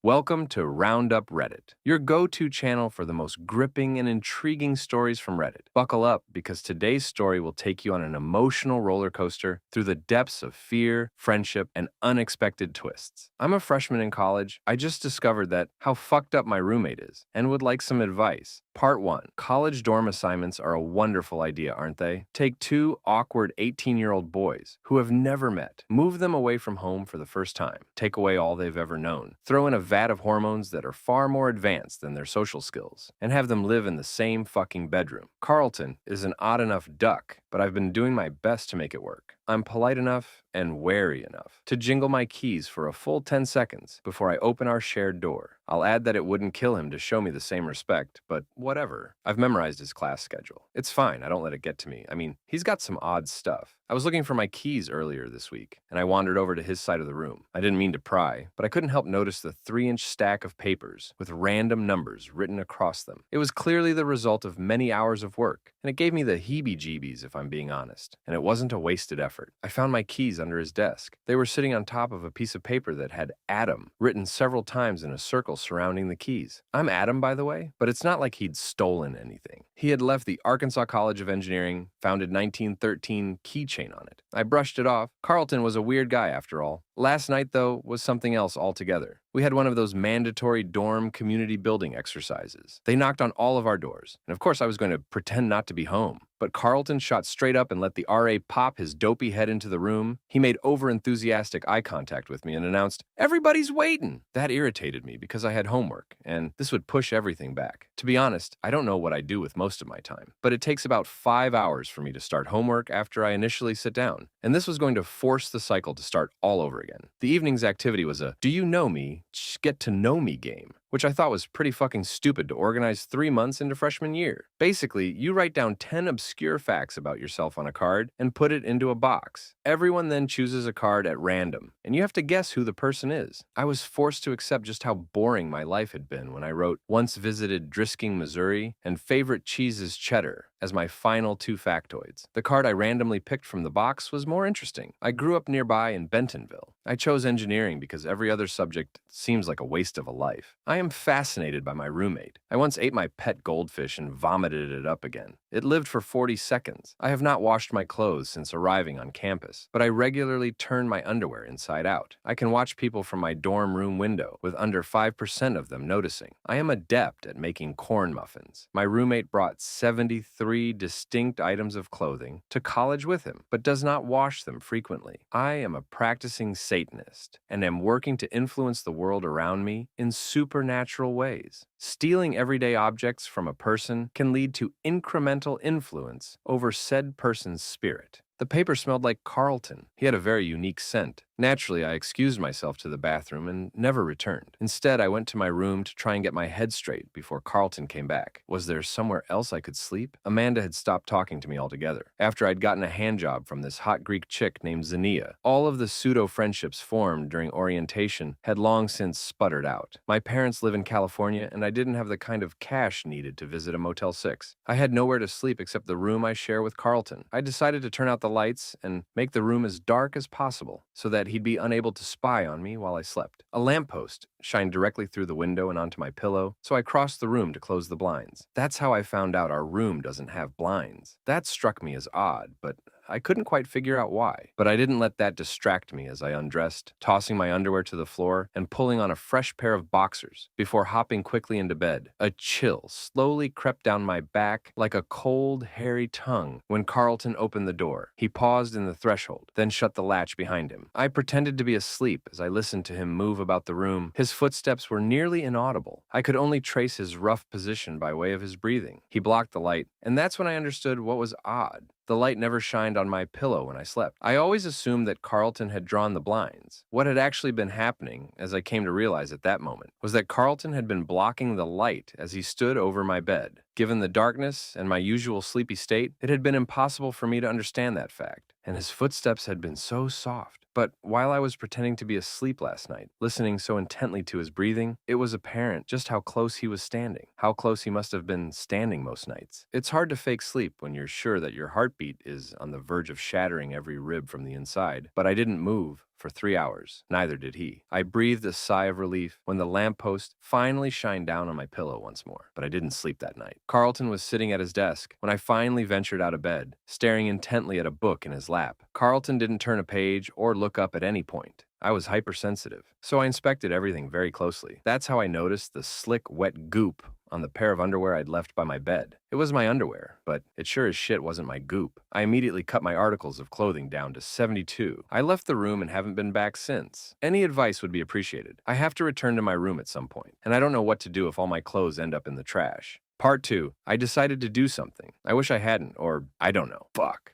Welcome to Roundup Reddit, your go-to channel for the most gripping and intriguing stories from Reddit. Buckle up because today's story will take you on an emotional roller coaster through the depths of fear, friendship, and unexpected twists. I'm a freshman in college. I just discovered that how fucked up my roommate is and would like some advice. Part 1. College dorm assignments are a wonderful idea, aren't they? Take two awkward 18-year-old boys who have never met, move them away from home for the first time, take away all they've ever known, throw in a vat of hormones that are far more advanced than their social skills, and have them live in the same fucking bedroom. Carlton is an odd enough duck, but I've been doing my best to make it work. I'm polite enough and wary enough to jingle my keys for a full 10 seconds before I open our shared door. I'll add that it wouldn't kill him to show me the same respect, but whatever. I've memorized his class schedule. It's fine, I don't let it get to me. I mean, he's got some odd stuff. I was looking for my keys earlier this week, and I wandered over to his side of the room. I didn't mean to pry, but I couldn't help notice the 3-inch stack of papers with random numbers written across them. It was clearly the result of many hours of work, and it gave me the heebie-jeebies if I'm being honest, and it wasn't a wasted effort. I found my keys under his desk. They were sitting on top of a piece of paper that had Adam written several times in a circle surrounding the keys. I'm Adam, by the way, but it's not like he'd stolen anything. He had left the Arkansas College of Engineering, founded 1913 keychain on it. I brushed it off. Carlton was a weird guy after all. Last night, though, was something else altogether. We had one of those mandatory dorm community building exercises. They knocked on all of our doors, and of course I was going to pretend not to be home. But Carlton shot straight up and let the RA pop his dopey head into the room. He made over-enthusiastic eye contact with me and announced, "Everybody's waiting!" That irritated me because I had homework, and this would push everything back. To be honest, I don't know what I do with most of my time, but it takes about 5 hours for me to start homework after I initially sit down, and this was going to force the cycle to start all over again. The evening's activity was a "do you know me, get to know me" game, which I thought was pretty fucking stupid to organize 3 months into freshman year. Basically, you write down 10 obscure facts about yourself on a card and put it into a box. Everyone then chooses a card at random, and you have to guess who the person is. I was forced to accept just how boring my life had been when I wrote "once visited Drisking, Missouri" and "favorite cheese is cheddar" as my final 2 factoids. The card I randomly picked from the box was more interesting. I grew up nearby in Bentonville. I chose engineering because every other subject seems like a waste of a life. I am fascinated by my roommate. I once ate my pet goldfish and vomited it up again. It lived for 40 seconds. I have not washed my clothes since arriving on campus, but I regularly turn my underwear inside out. I can watch people from my dorm room window, with under 5% of them noticing. I am adept at making corn muffins. My roommate brought 73 distinct items of clothing to college with him, but does not wash them frequently. I am a practicing Satanist and am working to influence the world around me in supernatural ways. Stealing everyday objects from a person can lead to incremental influence over said person's spirit. The paper smelled like Carlton. He had a very unique scent. Naturally, I excused myself to the bathroom and never returned. Instead, I went to my room to try and get my head straight before Carlton came back. Was there somewhere else I could sleep? Amanda had stopped talking to me altogether. After I'd gotten a handjob from this hot Greek chick named Zania, all of the pseudo-friendships formed during orientation had long since sputtered out. My parents live in California, and I didn't have the kind of cash needed to visit a Motel 6. I had nowhere to sleep except the room I share with Carlton. I decided to turn out the lights and make the room as dark as possible so that he'd be unable to spy on me while I slept. A lamppost shined directly through the window and onto my pillow, so I crossed the room to close the blinds. That's how I found out our room doesn't have blinds. That struck me as odd, but I couldn't quite figure out why. But I didn't let that distract me as I undressed, tossing my underwear to the floor and pulling on a fresh pair of boxers before hopping quickly into bed. A chill slowly crept down my back like a cold, hairy tongue when Carlton opened the door. He paused in the threshold, then shut the latch behind him. I pretended to be asleep as I listened to him move about the room. His footsteps were nearly inaudible. I could only trace his rough position by way of his breathing. He blocked the light, and that's when I understood what was odd. The light never shined on my pillow when I slept. I always assumed that Carlton had drawn the blinds. What had actually been happening, as I came to realize at that moment, was that Carlton had been blocking the light as he stood over my bed. Given the darkness and my usual sleepy state, it had been impossible for me to understand that fact, and his footsteps had been so soft. But while I was pretending to be asleep last night, listening so intently to his breathing, it was apparent just how close he was standing, how close he must have been standing most nights. It's hard to fake sleep when you're sure that your heartbeat is on the verge of shattering every rib from the inside, but I didn't move, for 3 hours. Neither did he. I breathed a sigh of relief when the lamppost finally shined down on my pillow once more, but I didn't sleep that night. Carlton was sitting at his desk when I finally ventured out of bed, staring intently at a book in his lap. Carlton didn't turn a page or look up at any point. I was hypersensitive, so I inspected everything very closely. That's how I noticed the slick, wet goop on the pair of underwear I'd left by my bed. It was my underwear, but it sure as shit wasn't my goop. I immediately cut my articles of clothing down to 72. I left the room and haven't been back since. Any advice would be appreciated. I have to return to my room at some point, and I don't know what to do if all my clothes end up in the trash. Part 2. I decided to do something. I wish I hadn't, or I don't know. Fuck.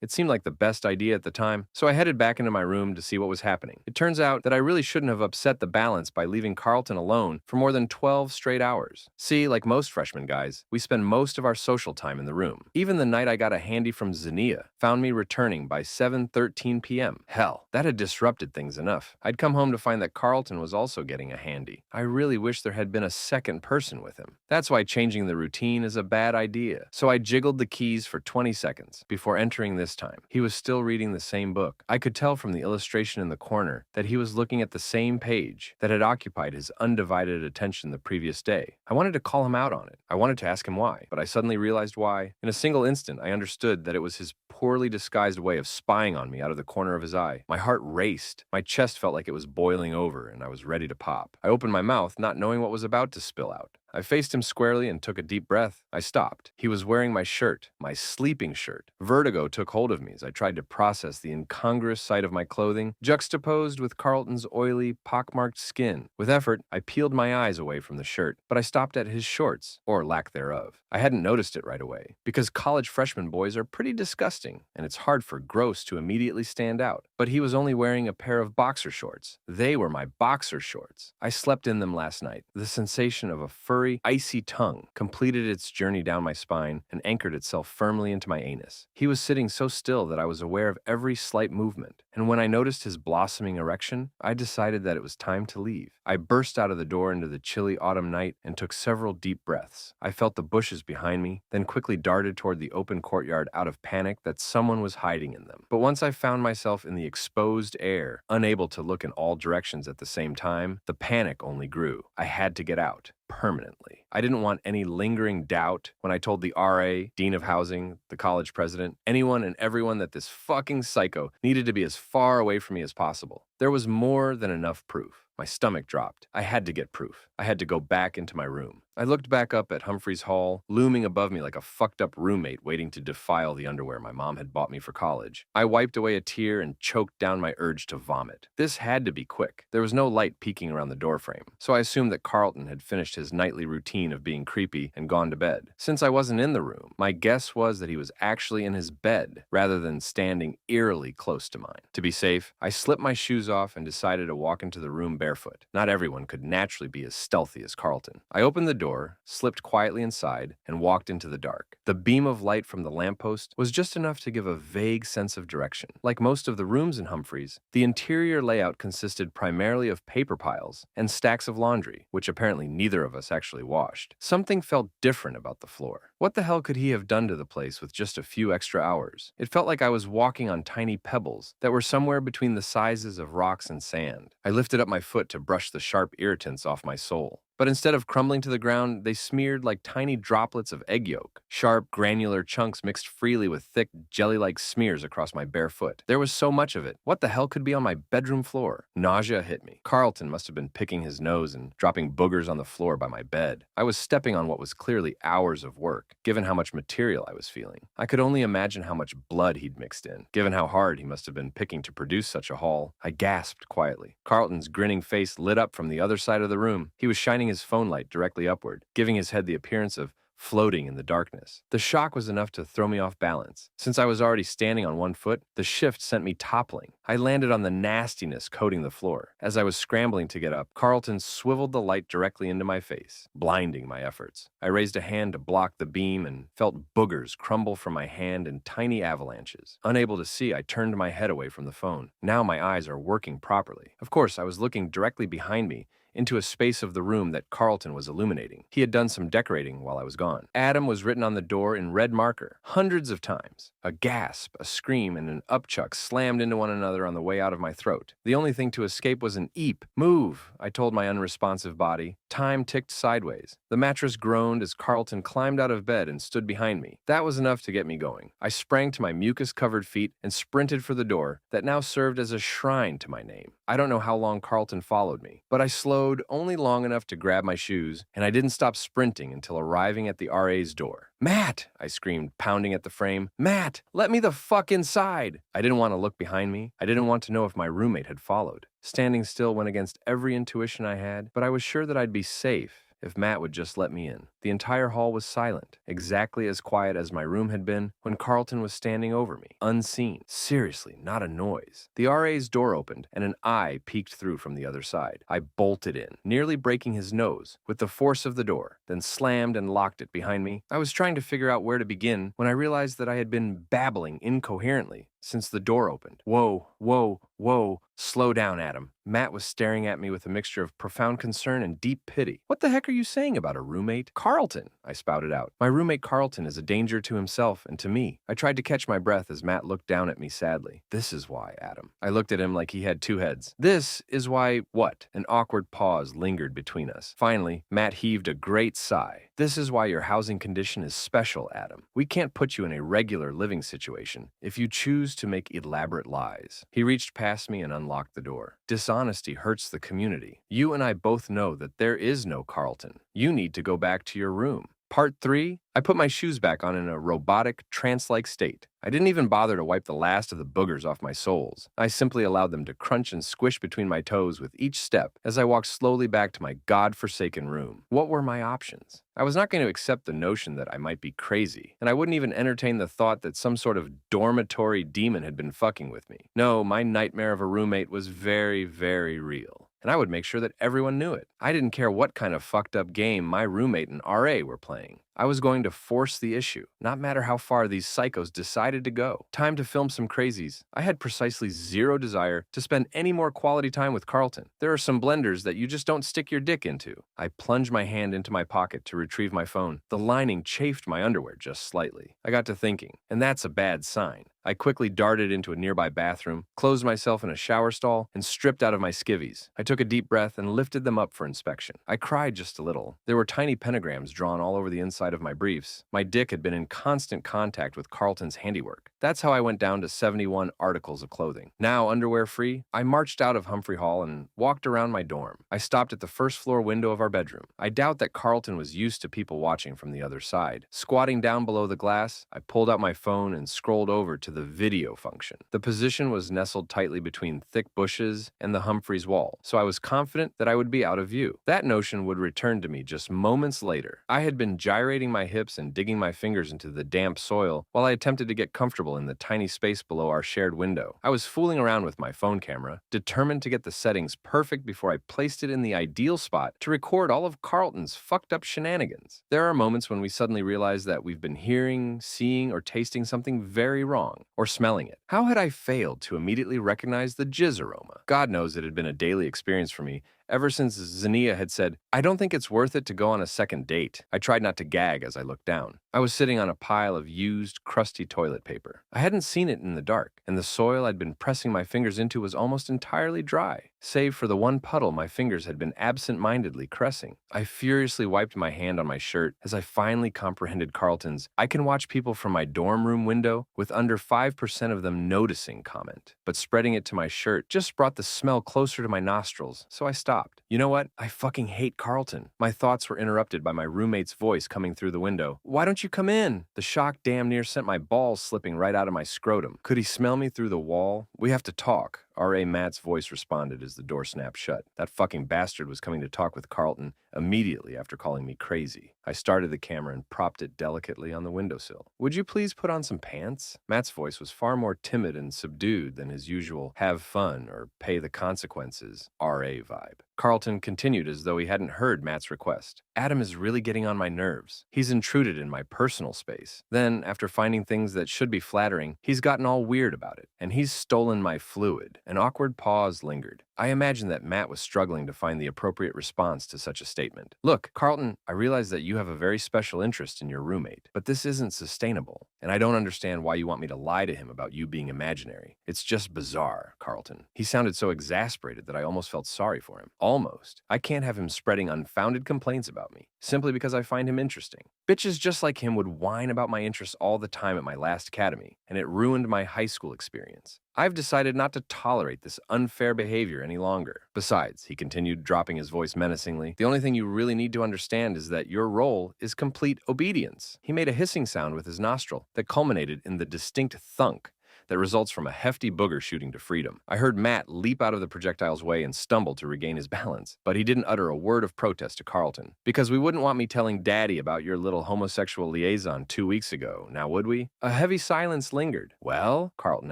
It seemed like the best idea at the time, so I headed back into my room to see what was happening. It turns out that I really shouldn't have upset the balance by leaving Carlton alone for more than 12 straight hours. See, like most freshman guys, we spend most of our social time in the room. Even the night I got a handy from Xenia found me returning by 7:13 p.m. Hell, that had disrupted things enough. I'd come home to find that Carlton was also getting a handy. I really wish there had been a second person with him. That's why changing the routine is a bad idea. So I jiggled the keys for 20 seconds before entering this time. He was still reading the same book. I could tell from the illustration in the corner that he was looking at the same page that had occupied his undivided attention the previous day. I wanted to call him out on it. I wanted to ask him why, but I suddenly realized why. In a single instant, I understood that it was his poorly disguised way of spying on me out of the corner of his eye. My heart raced. My chest felt like it was boiling over, and I was ready to pop. I opened my mouth, not knowing what was about to spill out. I faced him squarely and took a deep breath. I stopped. He was wearing my shirt, my sleeping shirt. Vertigo took hold of me as I tried to process the incongruous sight of my clothing, juxtaposed with Carlton's oily, pockmarked skin. With effort, I peeled my eyes away from the shirt, but I stopped at his shorts, or lack thereof. I hadn't noticed it right away, because college freshman boys are pretty disgusting, and it's hard for gross to immediately stand out. But he was only wearing a pair of boxer shorts. They were my boxer shorts. I slept in them last night. The sensation of a furry, icy tongue completed its journey down my spine and anchored itself firmly into my anus. He was sitting so still that I was aware of every slight movement, and when I noticed his blossoming erection, I decided that it was time to leave. I burst out of the door into the chilly autumn night and took several deep breaths. I felt the bushes behind me, then quickly darted toward the open courtyard out of panic that someone was hiding in them. But once I found myself in the exposed air, unable to look in all directions at the same time, the panic only grew. I had to get out. Permanently. I didn't want any lingering doubt when I told the RA, Dean of Housing, the college president, anyone and everyone that this fucking psycho needed to be as far away from me as possible. There was more than enough proof. My stomach dropped. I had to get proof. I had to go back into my room. I looked back up at Humphreys Hall, looming above me like a fucked up roommate waiting to defile the underwear my mom had bought me for college. I wiped away a tear and choked down my urge to vomit. This had to be quick. There was no light peeking around the doorframe, so I assumed that Carlton had finished his nightly routine of being creepy and gone to bed. Since I wasn't in the room, my guess was that he was actually in his bed rather than standing eerily close to mine. To be safe, I slipped my shoes off and decided to walk into the room barefoot. Not everyone could naturally be as stealthy as Carlton. I opened the door, slipped quietly inside, and walked into the dark. The beam of light from the lamppost was just enough to give a vague sense of direction. Like most of the rooms in Humphreys, the interior layout consisted primarily of paper piles and stacks of laundry, which apparently neither of us actually washed. Something felt different about the floor. What the hell could he have done to the place with just a few extra hours? It felt like I was walking on tiny pebbles that were somewhere between the sizes of rocks and sand. I lifted up my foot to brush the sharp irritants off my sole. But instead of crumbling to the ground, they smeared like tiny droplets of egg yolk. Sharp, granular chunks mixed freely with thick, jelly-like smears across my bare foot. There was so much of it. What the hell could be on my bedroom floor? Nausea hit me. Carlton must have been picking his nose and dropping boogers on the floor by my bed. I was stepping on what was clearly hours of work, given how much material I was feeling. I could only imagine how much blood he'd mixed in, given how hard he must have been picking to produce such a haul. I gasped quietly. Carlton's grinning face lit up from the other side of the room. He was shining his phone light directly upward, giving his head the appearance of floating in the darkness. The shock was enough to throw me off balance. Since I was already standing on one foot, the shift sent me toppling. I landed on the nastiness coating the floor. As I was scrambling to get up, Carlton swiveled the light directly into my face, blinding my efforts. I raised a hand to block the beam and felt boogers crumble from my hand in tiny avalanches. Unable to see, I turned my head away from the phone. Now my eyes are working properly. Of course, I was looking directly behind me into a space of the room that Carlton was illuminating. He had done some decorating while I was gone. Adam was written on the door in red marker, hundreds of times. A gasp, a scream, and an upchuck slammed into one another on the way out of my throat. The only thing to escape was an eep. Move, I told my unresponsive body. Time ticked sideways. The mattress groaned as Carlton climbed out of bed and stood behind me. That was enough to get me going. I sprang to my mucus-covered feet and sprinted for the door that now served as a shrine to my name. I don't know how long Carlton followed me, but I slowed only long enough to grab my shoes, and I didn't stop sprinting until arriving at the RA's door. "Matt!" I screamed, pounding at the frame. "Matt, let me the fuck inside!" I didn't want to look behind me. I didn't want to know if my roommate had followed. Standing still went against every intuition I had, but I was sure that I'd be safe if Matt would just let me in. The entire hall was silent, exactly as quiet as my room had been when Carlton was standing over me, unseen. Seriously, not a noise. The RA's door opened, and an eye peeked through from the other side. I bolted in, nearly breaking his nose with the force of the door, then slammed and locked it behind me. I was trying to figure out where to begin when I realized that I had been babbling incoherently since the door opened. Whoa, whoa, whoa. Slow down, Adam. Matt was staring at me with a mixture of profound concern and deep pity. "What the heck are you saying about a roommate?" "Carlton," I spouted out. "My roommate Carlton is a danger to himself and to me." I tried to catch my breath as Matt looked down at me sadly. "This is why, Adam." I looked at him like he had two heads. "This is why what?" An awkward pause lingered between us. Finally, Matt heaved a great sigh. "This is why your housing condition is special, Adam. We can't put you in a regular living situation if you choose to make elaborate lies." He reached past me and unlocked the door. "Dishonesty hurts the community. You and I both know that there is no Carlton. You need to go back to your room." Part 3, I put my shoes back on in a robotic, trance-like state. I didn't even bother to wipe the last of the boogers off my soles. I simply allowed them to crunch and squish between my toes with each step as I walked slowly back to my god-forsaken room. What were my options? I was not going to accept the notion that I might be crazy, and I wouldn't even entertain the thought that some sort of dormitory demon had been fucking with me. No, my nightmare of a roommate was very, very real, and I would make sure that everyone knew it. I didn't care what kind of fucked up game my roommate and RA were playing. I was going to force the issue, not matter how far these psychos decided to go. Time to film some crazies. I had precisely zero desire to spend any more quality time with Carlton. There are some blenders that you just don't stick your dick into. I plunged my hand into my pocket to retrieve my phone. The lining chafed my underwear just slightly. I got to thinking, and that's a bad sign. I quickly darted into a nearby bathroom, closed myself in a shower stall, and stripped out of my skivvies. I took a deep breath and lifted them up for inspection. I cried just a little. There were tiny pentagrams drawn all over the inside of my briefs. My dick had been in constant contact with Carlton's handiwork. That's how I went down to 71 articles of clothing. Now underwear-free, I marched out of Humphrey Hall and walked around my dorm. I stopped at the first-floor window of our bedroom. I doubt that Carlton was used to people watching from the other side. Squatting down below the glass, I pulled out my phone and scrolled over to the video function. The position was nestled tightly between thick bushes and the Humphreys wall, so I was confident that I would be out of view. That notion would return to me just moments later. I had been gyrating my hips and digging my fingers into the damp soil while I attempted to get comfortable in the tiny space below our shared window. I was fooling around with my phone camera, determined to get the settings perfect before I placed it in the ideal spot to record all of Carlton's fucked up shenanigans. There are moments when we suddenly realize that we've been hearing, seeing, or tasting something very wrong, or smelling it. How had I failed to immediately recognize the jizz aroma? God knows it had been a daily experience for me ever since Zania had said, "I don't think it's worth it to go on a second date." I tried not to gag as I looked down. I was sitting on a pile of used, crusty toilet paper. I hadn't seen it in the dark, and the soil I'd been pressing my fingers into was almost entirely dry, save for the one puddle my fingers had been absent-mindedly caressing. I furiously wiped my hand on my shirt as I finally comprehended Carlton's "I can watch people from my dorm room window with under 5% of them noticing" comment. But spreading it to my shirt just brought the smell closer to my nostrils, so I stopped. You know what? I fucking hate Carlton. My thoughts were interrupted by my roommate's voice coming through the window. "Why don't you come in?" The shock damn near sent my balls slipping right out of my scrotum. Could he smell me through the wall? "We have to talk." R.A. Matt's voice responded as the door snapped shut. That fucking bastard was coming to talk with Carlton immediately after calling me crazy. I started the camera and propped it delicately on the windowsill. "Would you please put on some pants?" Matt's voice was far more timid and subdued than his usual "have fun or pay the consequences" R.A. vibe. Carlton continued as though he hadn't heard Matt's request. "Adam is really getting on my nerves. He's intruded in my personal space. Then, after finding things that should be flattering, he's gotten all weird about it. And he's stolen my fluid." An awkward pause lingered. I imagine that Matt was struggling to find the appropriate response to such a statement. Look, Carlton, I realize that you have a very special interest in your roommate, but this isn't sustainable, and I don't understand why you want me to lie to him about you being imaginary. It's just bizarre, Carlton. He sounded so exasperated that I almost felt sorry for him. Almost. I can't have him spreading unfounded complaints about me, simply because I find him interesting. Bitches just like him would whine about my interests all the time at my last academy, and it ruined my high school experience. I've decided not to tolerate this unfair behavior any longer. Besides, he continued, dropping his voice menacingly, the only thing you really need to understand is that your role is complete obedience. He made a hissing sound with his nostril that culminated in the distinct thunk that results from a hefty booger shooting to freedom. I heard Matt leap out of the projectile's way and stumble to regain his balance, but he didn't utter a word of protest to Carlton. Because we wouldn't want me telling Daddy about your little homosexual liaison 2 weeks ago, now would we? A heavy silence lingered. Well? Carlton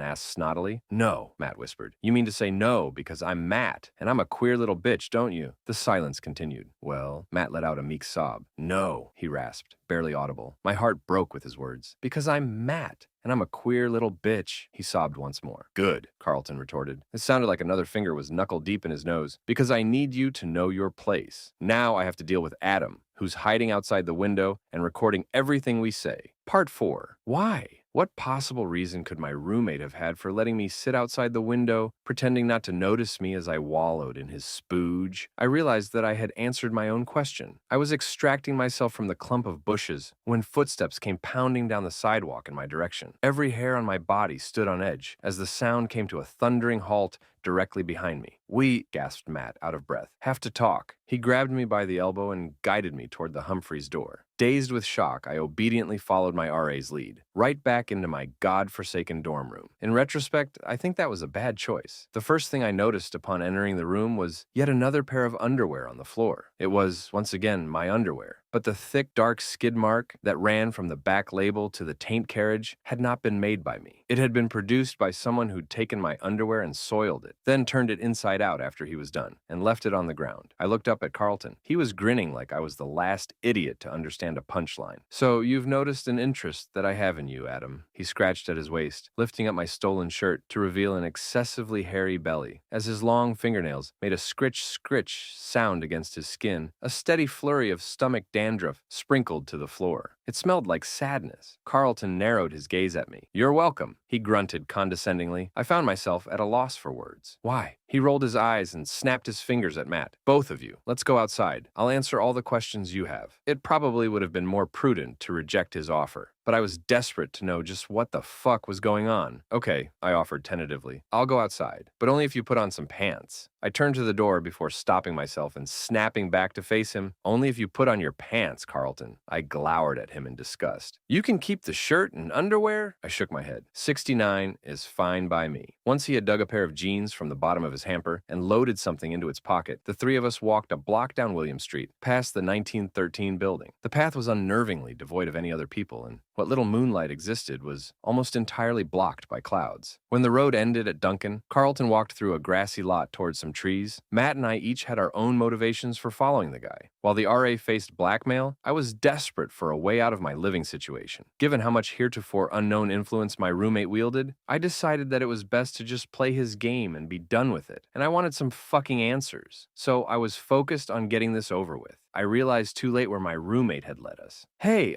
asked snottily. No, Matt whispered. You mean to say no because I'm Matt, and I'm a queer little bitch, don't you? The silence continued. Well? Matt let out a meek sob. No, he rasped, barely audible. My heart broke with his words. Because I'm Matt. And I'm a queer little bitch, he sobbed once more. Good, Carlton retorted. It sounded like another finger was knuckle deep in his nose. Because I need you to know your place. Now I have to deal with Adam, who's hiding outside the window and recording everything we say. Part 4. Why? What possible reason could my roommate have had for letting me sit outside the window, pretending not to notice me as I wallowed in his spooge? I realized that I had answered my own question. I was extracting myself from the clump of bushes when footsteps came pounding down the sidewalk in my direction. Every hair on my body stood on edge as the sound came to a thundering halt directly behind me. We, gasped Matt, out of breath, have to talk. He grabbed me by the elbow and guided me toward the Humphreys door. Dazed with shock, I obediently followed my RA's lead, right back into my god-forsaken dorm room. In retrospect, I think that was a bad choice. The first thing I noticed upon entering the room was yet another pair of underwear on the floor. It was, once again, my underwear. But the thick, dark skid mark that ran from the back label to the taint carriage had not been made by me. It had been produced by someone who'd taken my underwear and soiled it, then turned it inside out after he was done, and left it on the ground. I looked up at Carlton. He was grinning like I was the last idiot to understand a punchline. So you've noticed an interest that I have in you, Adam. He scratched at his waist, lifting up my stolen shirt to reveal an excessively hairy belly. As his long fingernails made a scritch sound against his skin, a steady flurry of stomach dandruff sprinkled to the floor. It smelled like sadness. Carlton narrowed his gaze at me. You're welcome, he grunted condescendingly. I found myself at a loss for words. Why? He rolled his eyes and snapped his fingers at Matt. Both of you, let's go outside. I'll answer all the questions you have. It probably would have been more prudent to reject his offer, but I was desperate to know just what the fuck was going on. Okay, I offered tentatively. I'll go outside, but only if you put on some pants. I turned to the door before stopping myself and snapping back to face him. Only if you put on your pants, Carlton. I glowered at him in disgust. You can keep the shirt and underwear? I shook my head. 69 is fine by me. Once he had dug a pair of jeans from the bottom of his hamper and loaded something into its pocket, the three of us walked a block down William Street, past the 1913 building. The path was unnervingly devoid of any other people, and what little moonlight existed was almost entirely blocked by clouds. When the road ended at Duncan, Carlton walked through a grassy lot towards some trees. Matt and I each had our own motivations for following the guy. While the RA faced blackmail, I was desperate for a way out of my living situation. Given how much heretofore unknown influence my roommate wielded, I decided that it was best to just play his game and be done with it. And I wanted some fucking answers. So I was focused on getting this over with. I realized too late where my roommate had led us. Hey,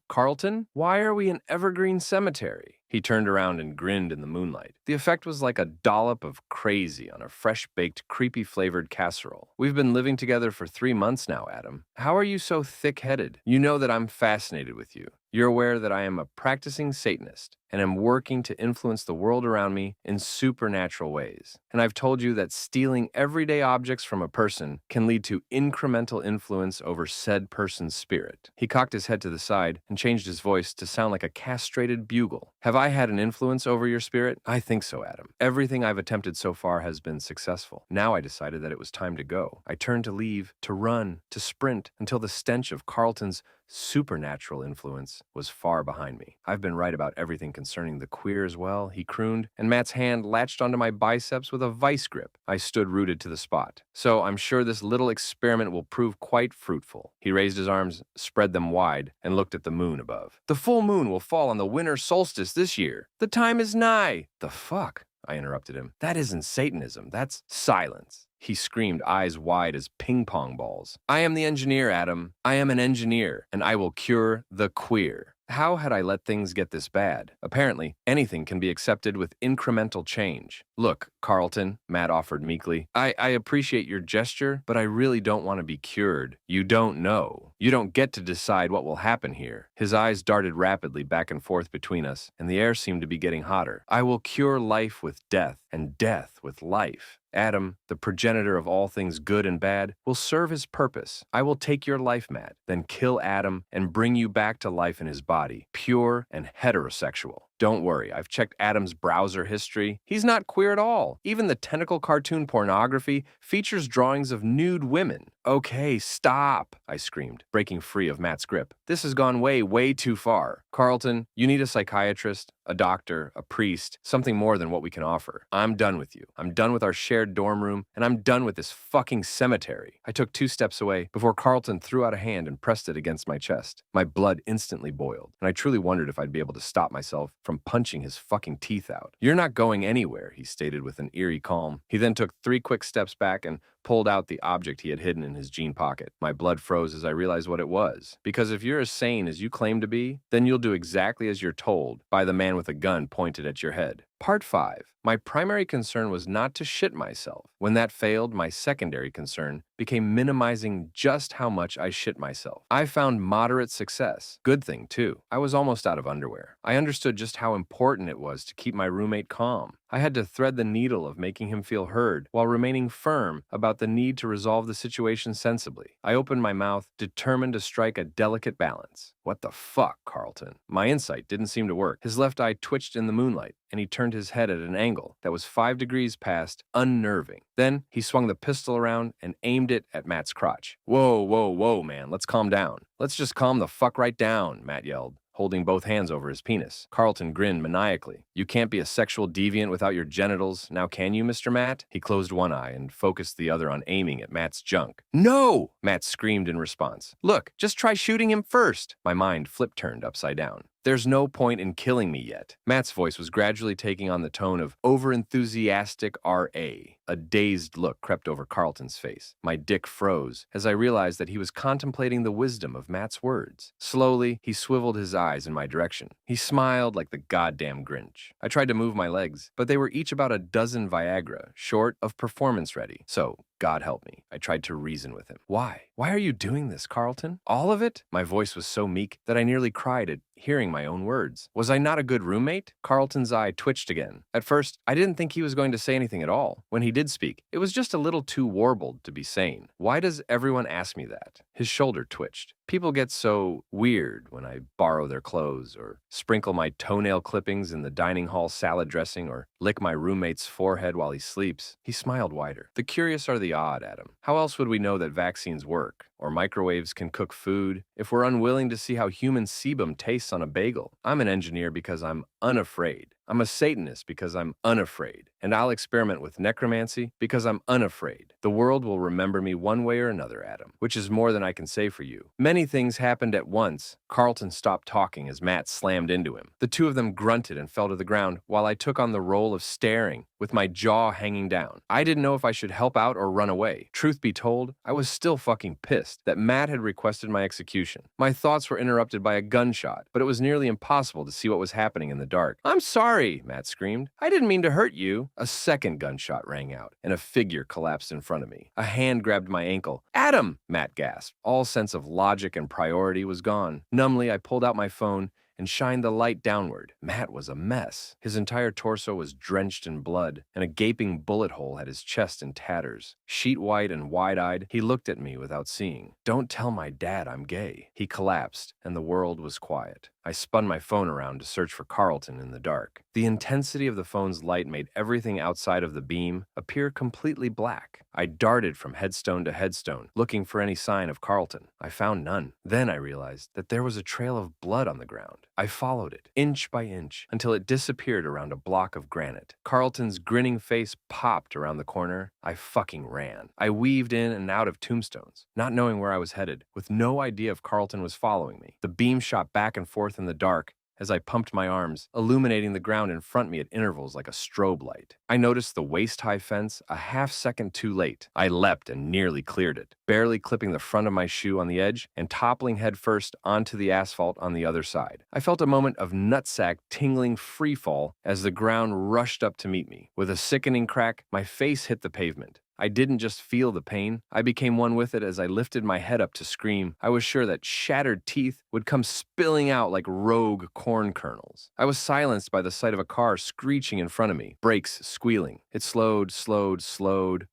Carlton, why are we in Evergreen Cemetery? He turned around and grinned in the moonlight. The effect was like a dollop of crazy on a fresh-baked, creepy-flavored casserole. We've been living together for 3 months now, Adam. How are you so thick-headed? You know that I'm fascinated with you. You're aware that I am a practicing Satanist and am working to influence the world around me in supernatural ways. And I've told you that stealing everyday objects from a person can lead to incremental influence over said person's spirit. He cocked his head to the side and changed his voice to sound like a castrated bugle. Have I had an influence over your spirit? I think so, Adam. Everything I've attempted so far has been successful. Now I decided that it was time to go. I turned to leave, to run, to sprint, until the stench of Carlton's supernatural influence was far behind me. I've been right about everything concerning the queer as well, he crooned, and Matt's hand latched onto my biceps with a vice grip. I stood rooted to the spot. So I'm sure this little experiment will prove quite fruitful. He raised his arms, spread them wide, and looked at the moon above. The full moon will fall on the winter solstice this year. The time is nigh. The fuck? I interrupted him. That isn't Satanism. That's silence. He screamed, eyes wide as ping pong balls. I am the engineer, Adam. I am an engineer, and I will cure the queer. How had I let things get this bad? Apparently, anything can be accepted with incremental change. Look, Carlton, Matt offered meekly, I appreciate your gesture, but I really don't want to be cured. You don't know. You don't get to decide what will happen here. His eyes darted rapidly back and forth between us, and the air seemed to be getting hotter. I will cure life with death, and death with life. Adam, the progenitor of all things good and bad, will serve his purpose. I will take your life, Matt, then kill Adam and bring you back to life in his body, pure and heterosexual. Don't worry, I've checked Adam's browser history. He's not queer at all. Even the tentacle cartoon pornography features drawings of nude women. Okay, stop, I screamed, breaking free of Matt's grip. This has gone way too far. Carlton, you need a psychiatrist, a doctor, a priest, something more than what we can offer. I'm done with you. I'm done with our shared dorm room, and I'm done with this fucking cemetery. I took 2 steps away before Carlton threw out a hand and pressed it against my chest. My blood instantly boiled, and I truly wondered if I'd be able to stop myself from punching his fucking teeth out. You're not going anywhere, he stated with an eerie calm. He then took 3 quick steps back and pulled out the object he had hidden in his jean pocket. My blood froze as I realized what it was. Because if you're as sane as you claim to be, then you'll do exactly as you're told by the man with a gun pointed at your head. Part 5. My primary concern was not to shit myself. When that failed, my secondary concern became minimizing just how much I shit myself. I found moderate success. Good thing, too. I was almost out of underwear. I understood just how important it was to keep my roommate calm. I had to thread the needle of making him feel heard while remaining firm about the need to resolve the situation sensibly. I opened my mouth, determined to strike a delicate balance. What the fuck, Carlton? My insight didn't seem to work. His left eye twitched in the moonlight, and he turned his head at an angle that was 5 degrees past unnerving. Then he swung the pistol around and aimed it at Matt's crotch. Whoa, man, let's calm down. Let's just calm the fuck right down, Matt yelled, holding both hands over his penis. Carlton grinned maniacally. You can't be a sexual deviant without your genitals, now can you, Mr. Matt? He closed one eye and focused the other on aiming at Matt's junk. No! Matt screamed in response. Look, just try shooting him first. My mind flip-turned upside down. There's no point in killing me yet. Matt's voice was gradually taking on the tone of overenthusiastic R.A. A dazed look crept over Carlton's face. My dick froze as I realized that he was contemplating the wisdom of Matt's words. Slowly, he swiveled his eyes in my direction. He smiled like the goddamn Grinch. I tried to move my legs, but they were each about a dozen Viagra, short of performance ready. So, God help me, I tried to reason with him. Why? Why are you doing this, Carlton? All of it? My voice was so meek that I nearly cried at hearing my own words. Was I not a good roommate? Carlton's eye twitched again. At first, I didn't think he was going to say anything at all. When he did speak, it was just a little too warbled to be sane. Why does everyone ask me that? His shoulder twitched. People get so weird when I borrow their clothes or sprinkle my toenail clippings in the dining hall salad dressing or lick my roommate's forehead while he sleeps. He smiled wider. The curious are the odd, Adam. How else would we know that vaccines work or microwaves can cook food if we're unwilling to see how human sebum tastes on a bagel? I'm an engineer because I'm unafraid. I'm a Satanist because I'm unafraid. And I'll experiment with necromancy because I'm unafraid. The world will remember me one way or another, Adam, which is more than I can say for you. Many things happened at once. Carlton stopped talking as Matt slammed into him. The two of them grunted and fell to the ground while I took on the role of staring, with my jaw hanging down. I didn't know if I should help out or run away. Truth be told, I was still fucking pissed that Matt had requested my execution. My thoughts were interrupted by a gunshot, but it was nearly impossible to see what was happening in the dark. I'm sorry, Matt screamed. I didn't mean to hurt you. A second gunshot rang out, and a figure collapsed in front of me. A hand grabbed my ankle. Adam! Matt gasped. All sense of logic and priority was gone. Numbly, I pulled out my phone and shined the light downward. Matt was a mess. His entire torso was drenched in blood, and a gaping bullet hole had his chest in tatters. Sheet white and wide-eyed, he looked at me without seeing. Don't tell my dad I'm gay. He collapsed, and the world was quiet. I spun my phone around to search for Carlton in the dark. The intensity of the phone's light made everything outside of the beam appear completely black. I darted from headstone to headstone, looking for any sign of Carlton. I found none. Then I realized that there was a trail of blood on the ground. I followed it, inch by inch, until it disappeared around a block of granite. Carlton's grinning face popped around the corner. I fucking ran. I weaved in and out of tombstones, not knowing where I was headed, with no idea if Carlton was following me. The beam shot back and forth in the dark, as I pumped my arms, illuminating the ground in front of me at intervals like a strobe light. I noticed the waist-high fence a half-second too late. I leapt and nearly cleared it, barely clipping the front of my shoe on the edge and toppling headfirst onto the asphalt on the other side. I felt a moment of nutsack tingling freefall as the ground rushed up to meet me. With a sickening crack, my face hit the pavement. I didn't just feel the pain, I became one with it as I lifted my head up to scream. I was sure that shattered teeth would come spilling out like rogue corn kernels. I was silenced by the sight of a car screeching in front of me, brakes squealing. It slowed,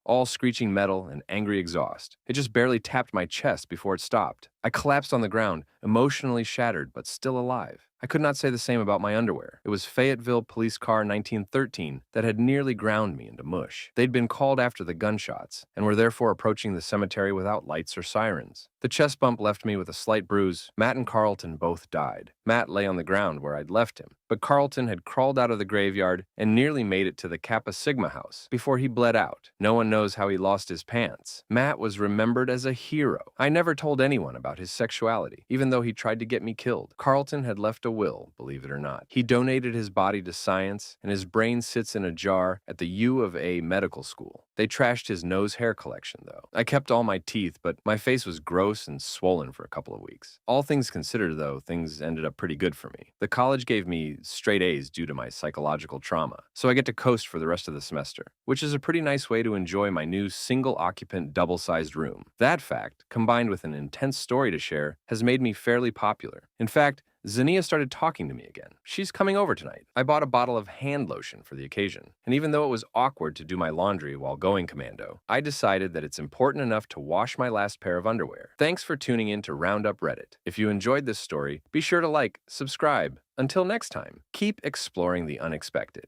all screeching metal and angry exhaust. It just barely tapped my chest before it stopped. I collapsed on the ground, emotionally shattered but still alive. I could not say the same about my underwear. It was Fayetteville Police Car 1913 that had nearly ground me into mush. They'd been called after the gunshots and were therefore approaching the cemetery without lights or sirens. The chest bump left me with a slight bruise. Matt and Carlton both died. Matt lay on the ground where I'd left him, but Carlton had crawled out of the graveyard and nearly made it to the Kappa Sigma house before he bled out. No one knows how he lost his pants. Matt was remembered as a hero. I never told anyone about his sexuality, even though he tried to get me killed. Carlton had left a will, believe it or not. He donated his body to science, and his brain sits in a jar at the U of A medical school. They trashed his nose hair collection, though. I kept all my teeth, but my face was gross and swollen for a couple of weeks. All things considered, though, things ended up pretty good for me. The college gave me straight A's due to my psychological trauma, so I get to coast for the rest of the semester, which is a pretty nice way to enjoy my new single-occupant, double-sized room. That fact, combined with an intense story to share, has made me fairly popular. In fact, Zania started talking to me again. She's coming over tonight. I bought a bottle of hand lotion for the occasion, and even though it was awkward to do my laundry while going commando, I decided that it's important enough to wash my last pair of underwear. Thanks for tuning in to Roundup Reddit. If you enjoyed this story, be sure to like, subscribe. Until next time, keep exploring the unexpected.